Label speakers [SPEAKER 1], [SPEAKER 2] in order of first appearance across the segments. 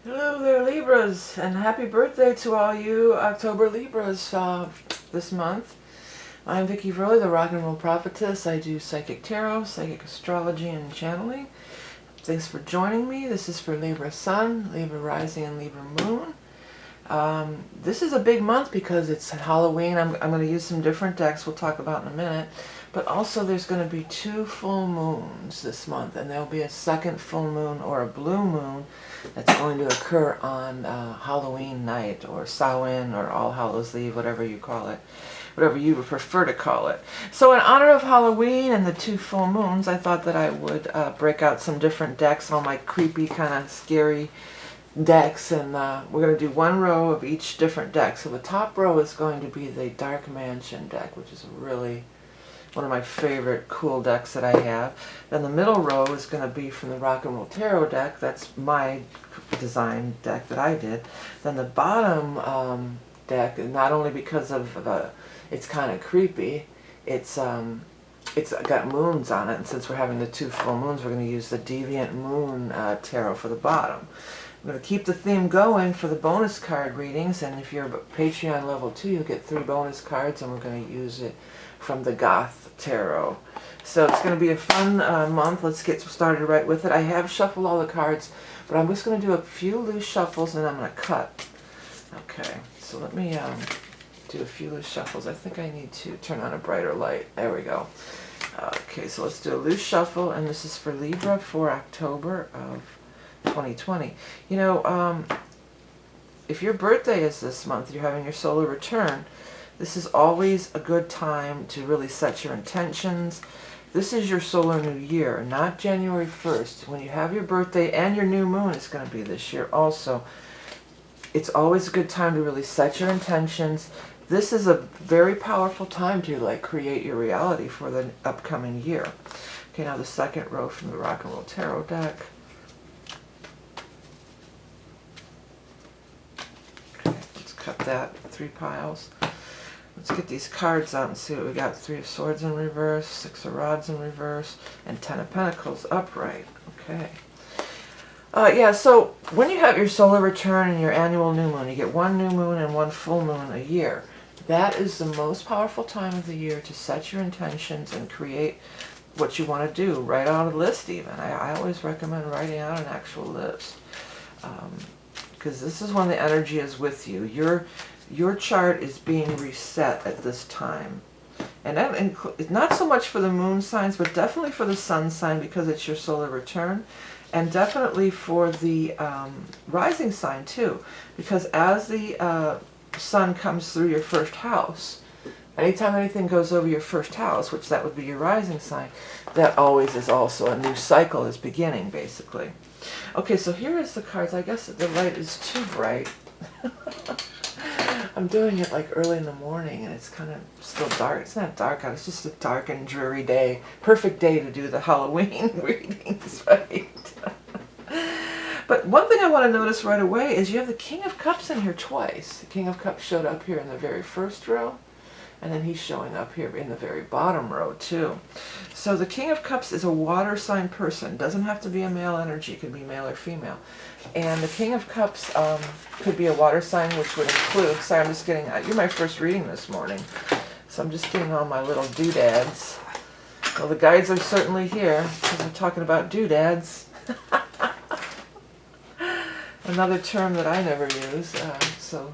[SPEAKER 1] Hello there, Libras, and happy birthday to all you October Libras this month. I'm Vickieverlie, the rock and roll prophetess. I do psychic tarot, psychic astrology, and channeling. Thanks for joining me. This is for Libra Sun, Libra Rising, and Libra Moon. This is a big month because it's Halloween. I'm going to use some different decks we'll talk about in a minute. But also there's going to be 2 full moons this month, and there'll be a second full moon or a blue moon that's going to occur on Halloween night, or Samhain, or All Hallows Eve, whatever you call it, whatever you would prefer to call it. So in honor of Halloween and the 2 full moons, I thought that I would break out some different decks, all my creepy, kind of scary decks, and we're going to do 1 row of each different deck. So the top row is going to be the Dark Mansion deck, which is really one of my favorite cool decks that I have. Then the middle row is going to be from the Rock and Roll Tarot deck. That's my design deck that I did. Then the bottom deck, not only because of it's kind of creepy, it's got moons on it, and since we're having the 2 full moons, we're going to use the Deviant Moon Tarot for the bottom. I'm going to keep the theme going for the bonus card readings, and if you're Patreon level 2, you'll get 3 bonus cards, and we're going to use it from the Goth Tarot. So it's going to be a fun month. Let's get started right with it. I have shuffled all the cards, but I'm just going to do a few loose shuffles, and I'm going to cut. Okay, so let me do a few loose shuffles. I think I need to turn on a brighter light. There we go. Okay, so let's do a loose shuffle, and this is for Libra for October of 2020. You know, if your birthday is this month, you're having your solar return, this is always a good time to really set your intentions. This is your solar new year, not January 1st. When you have your birthday, and your new moon is going to be this year also, it's always a good time to really set your intentions. This is a very powerful time to create your reality for the upcoming year. Okay, now the second row from the Rock and Roll Tarot deck. Okay, let's cut that 3 piles. Let's get these cards out and see what we got. 3 of Swords in reverse, 6 of Rods in reverse, and 10 of Pentacles upright. Okay. Yeah, so when you have your solar return and your annual new moon, you get 1 new moon and 1 full moon a year. That is the most powerful time of the year to set your intentions and create what you want to do. Write out a list even. I always recommend writing out an actual list. Because this is when the energy is with you. Your chart is being reset at this time. And that not so much for the moon signs, but definitely for the sun sign because it's your solar return. And definitely for the rising sign too. Because as the sun comes through your first house, anytime anything goes over your first house, which that would be your rising sign, that always is also a new cycle is beginning, basically. Okay, so here is the cards. I guess the light is too bright. I'm doing it early in the morning, and it's kind of still dark. It's not dark out. It's just a dark and dreary day. Perfect day to do the Halloween readings, right? But one thing I want to notice right away is you have the King of Cups in here twice. The King of Cups showed up here in the very first row, and then he's showing up here in the very bottom row too. So the King of Cups is a water sign person. Doesn't have to be a male energy. It could be male or female. And the King of Cups could be a water sign, which would include, sorry, I'm just getting, you're my first reading this morning, so I'm just getting all my little doodads. Well, the guides are certainly here, because we're talking about doodads. Another term that I never use, so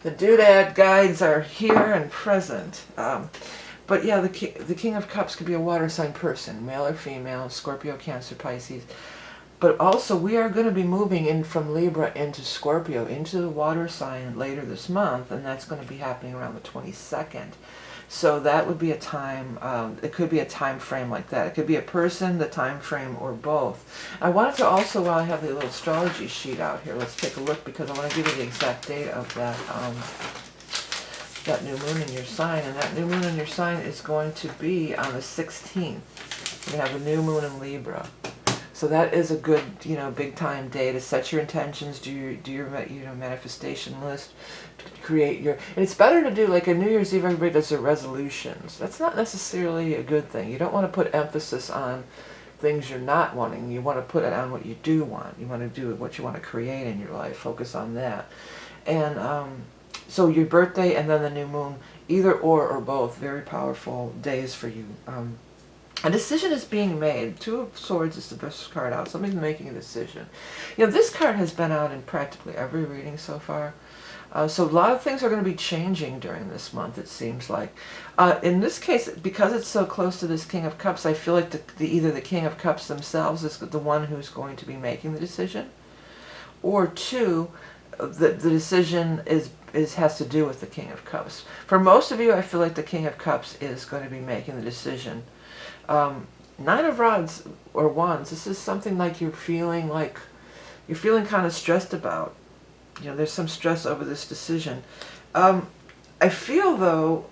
[SPEAKER 1] the doodad guides are here and present. But yeah, the King of Cups could be a water sign person, male or female, Scorpio, Cancer, Pisces. But also, we are going to be moving in from Libra into Scorpio, into the water sign later this month, and that's going to be happening around the 22nd. So that would be a time, it could be a time frame like that. It could be a person, the time frame, or both. I wanted to also, while I have the little astrology sheet out here, let's take a look, because I want to give you the exact date of that new moon in your sign. And that new moon in your sign is going to be on the 16th. We have a new moon in Libra. So that is a good, big time day to set your intentions, do your manifestation list, create your, and it's better to do like a New Year's Eve, everybody does their resolutions. That's not necessarily a good thing. You don't want to put emphasis on things you're not wanting. You want to put it on what you do want. You want to do what you want to create in your life. Focus on that. And so your birthday and then the new moon, either or both, very powerful days for you. A decision is being made. Two of Swords is the best card out. Somebody's making a decision. You know, this card has been out in practically every reading so far. So a lot of things are going to be changing during this month, it seems like. In this case, because it's so close to this King of Cups, I feel like either the King of Cups themselves is the one who's going to be making the decision, or two, the decision has to do with the King of Cups. For most of you, I feel like the King of Cups is going to be making the decision. Nine of Rods or Wands, this is something like you're feeling kind of stressed about. You know, there's some stress over this decision. I feel, though,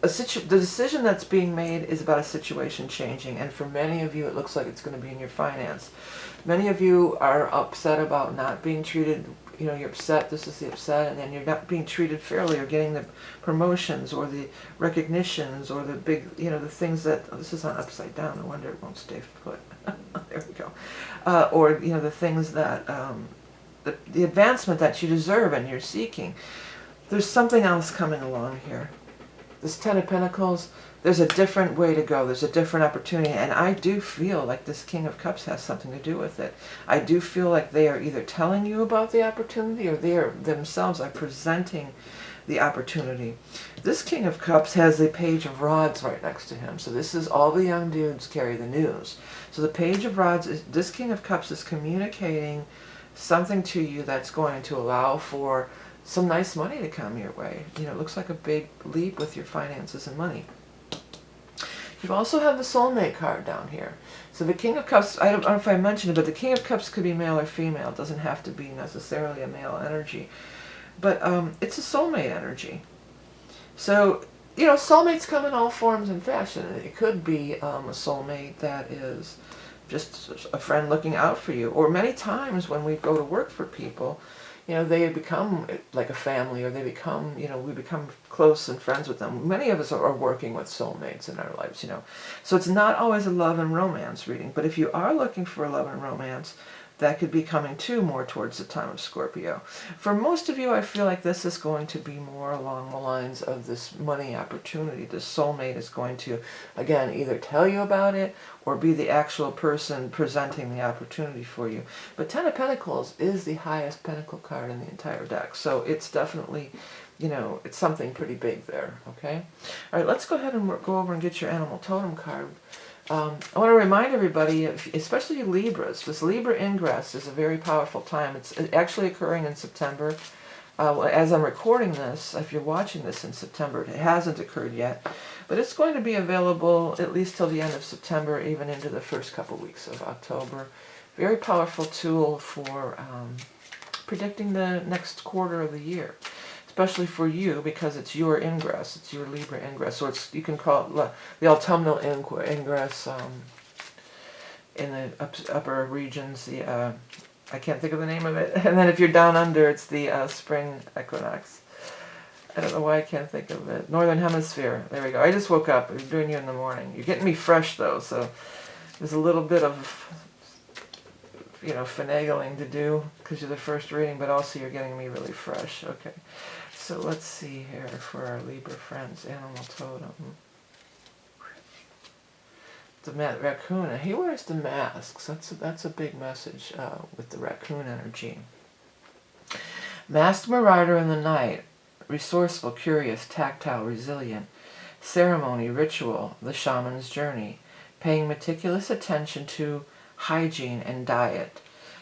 [SPEAKER 1] the decision that's being made is about a situation changing, and for many of you, it looks like it's going to be in your finance. Many of you are upset about not being treated, you know, you're upset, this is the upset, and then you're not being treated fairly or getting the promotions or the recognitions or the big, you know, the things that, this is on upside down, no wonder it won't stay put. There we go. Or, you know, the things that, the advancement that you deserve and you're seeking. There's something else coming along here. This Ten of Pentacles, there's a different way to go. There's a different opportunity. And I do feel like this King of Cups has something to do with it. I do feel like they are either telling you about the opportunity or they themselves are presenting the opportunity. This King of Cups has the Page of Rods right next to him. So this is all the young dudes carry the news. So the Page of Rods, this King of Cups is communicating something to you that's going to allow for some nice money to come your way. You know, it looks like a big leap with your finances and money. You also have the Soulmate card down here. So the King of Cups, I don't know if I mentioned it, but the King of Cups could be male or female. It doesn't have to be necessarily a male energy. But it's a soulmate energy. So, you know, soulmates come in all forms and fashion. It could be a soulmate that is just a friend looking out for you. Or many times when we go to work for people, you know, they become like a family, or they become, you know, we become close and friends with them. Many of us are working with soulmates in our lives, you know. So it's not always a love and romance reading, but if you are looking for a love and romance, that could be coming too more towards the time of Scorpio. For most of you, I feel like this is going to be more along the lines of this money opportunity. The soulmate is going to, again, either tell you about it or be the actual person presenting the opportunity for you. But Ten of Pentacles is the highest pentacle card in the entire deck. So it's definitely, you know, it's something pretty big there, okay? All right, let's go ahead and go over and get your animal totem card. I want to remind everybody, especially Libras, this Libra ingress is a very powerful time. It's actually occurring in September. As I'm recording this, if you're watching this in September, it hasn't occurred yet, but it's going to be available at least till the end of September, even into the first couple weeks of October. Very powerful tool for predicting the next quarter of the year. Especially for you, because it's your ingress, it's your Libra ingress. So it's, you can call it the autumnal ingress in the upper regions. The I can't think of the name of it. And then if you're down under, it's the spring equinox. I don't know why I can't think of it. Northern Hemisphere. There we go. I just woke up. I'm doing you in the morning. You're getting me fresh though, so there's a little bit of, you know, finagling to do because you're the first reading, but also you're getting me really fresh. Okay. So let's see here for our Libra friends, animal totem. The raccoon, he wears the masks. That's a big message with the raccoon energy. Masked marauder in the night, resourceful, curious, tactile, resilient. Ceremony, ritual, the shaman's journey. Paying meticulous attention to hygiene and diet.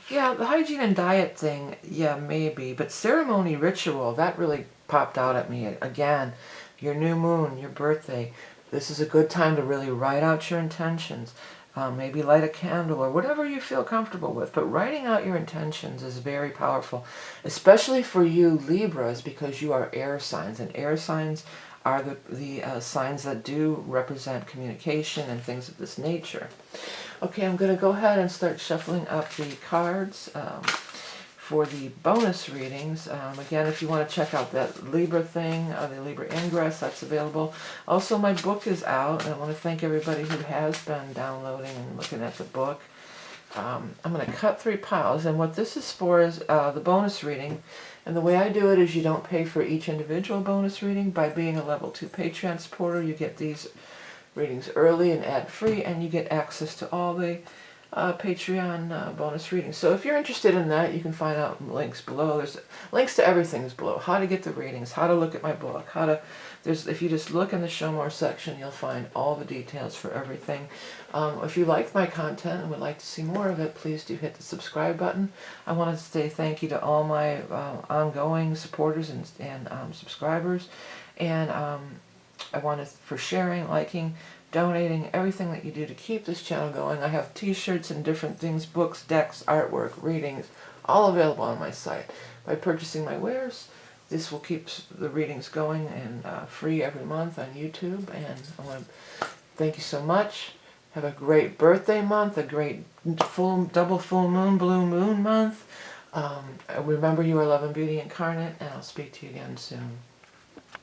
[SPEAKER 1] Yeah, the hygiene and diet thing, yeah, maybe. But ceremony, ritual, that really popped out at me. Again, your new moon, your birthday. This is a good time to really write out your intentions. Maybe light a candle or whatever you feel comfortable with. But writing out your intentions is very powerful, especially for you Libras, because you are air signs. And air signs are the signs that do represent communication and things of this nature. Okay, I'm going to go ahead and start shuffling up the cards for the bonus readings. Again, if you want to check out that Libra thing, the Libra Ingress, that's available. Also, my book is out, and I want to thank everybody who has been downloading and looking at the book. I'm going to cut 3 piles, and what this is for is the bonus reading. And the way I do it is you don't pay for each individual bonus reading. By being a level 2 Patreon supporter, you get these readings early and ad-free, and you get access to all the Patreon bonus readings. So if you're interested in that, you can find out links below. There's links to everything is below. How to get the readings, how to look at my book, if you just look in the Show More section, you'll find all the details for everything. If you like my content and would like to see more of it, please do hit the subscribe button. I want to say thank you to all my ongoing supporters and subscribers. And I want to, for sharing, liking, donating, everything that you do to keep this channel going. I have t-shirts and different things, books, decks, artwork, readings, all available on my site. By purchasing my wares, this will keep the readings going and free every month on YouTube. And I want to thank you so much. Have a great birthday month, a great double full moon, blue moon month. Remember, you are love and beauty incarnate, and I'll speak to you again soon.